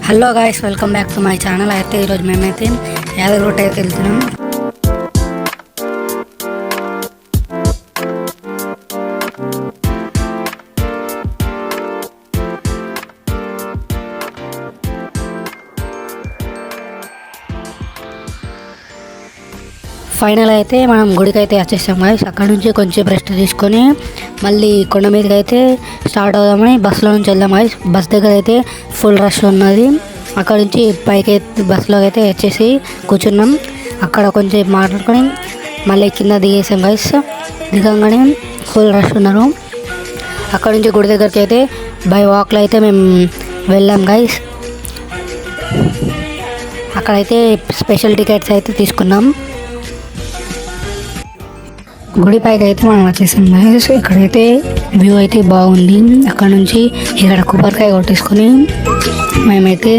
Hello guys, welcome back to my channel. అయితే ఈరోజు మేమైతే యాదగిరిగుట్ట అయితే వెళ్తున్నాం. ఫైనల్ అయితే మనం గుడికి అయితే వచ్చేసాం గాయ్స్. అక్కడ నుంచి కొంచెం రెస్ట్ తీసుకొని మళ్ళీ కొండ మీదకి అయితే స్టార్ట్ అవుదామని బస్సులో నుంచి వెళ్దాం గాయ్స్. బస్ దగ్గర అయితే ఫుల్ రష్ ఉన్నది. అక్కడ నుంచి పైకి బస్సులో అయితే వచ్చేసి కూర్చున్నాం. అక్కడ కొంచెం మాట్లాడుకొని మళ్ళీ కింద దిగేసాం గాయ్స్. దిగంగానే ఫుల్ రష్ ఉన్నారు. అక్కడ నుంచి గుడి దగ్గరికి అయితే బై వాక్లో అయితే మేము వెళ్ళాం గాయ్స్. అక్కడైతే స్పెషల్ టికెట్స్ అయితే తీసుకున్నాం. గుడి పైకి అయితే మనం వచ్చేసాం గాయ్స్. ఇక్కడైతే వ్యూ అయితే బాగుంది. అక్కడ నుంచి ఇక్కడ కొబ్బరికాయ కొట్టేసుకొని మేమైతే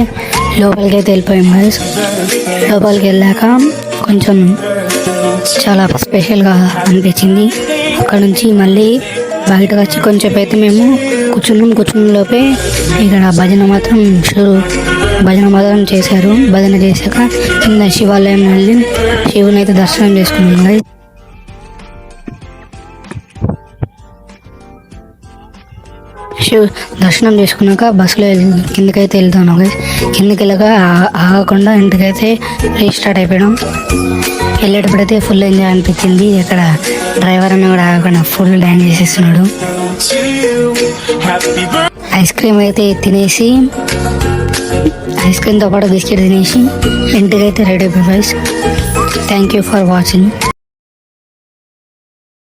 లోపలికి అయితే వెళ్ళిపోయాం గాయ్స్. లోపలికి వెళ్ళాక కొంచెం చాలా స్పెషల్గా అనిపించింది. అక్కడ నుంచి మళ్ళీ బయటకు వచ్చి కొంచెం అయితే మేము కూర్చున్న లోపే ఇక్కడ భజన మాత్రం చేశారు. భజన చేశాక కింద శివాలయం వెళ్ళి శివుని అయితే దర్శనం చేసుకున్నాం గాయ్స్. దర్శనం చేసుకున్నాక బస్సులో కిందకైతే వెళ్తాను గాయ్స్. కిందకి వెళ్ళాక ఆగకుండా ఇంటికైతే రీస్టార్ట్ అయిపోయాం. వెళ్ళేటప్పుడైతే ఫుల్ ఎంజాయ్ అనిపించింది. ఇక్కడ డ్రైవర్ అన్న కూడా ఆగకుండా ఫుల్ డ్యాన్స్ చేసేస్తున్నాడు. ఐస్ క్రీమ్ అయితే తినేసి ఐస్ క్రీమ్తో పాటు బిస్కెట్ తినేసి ఇంటికైతే రెడీ అయిపోయాం guys. Thank you for watching.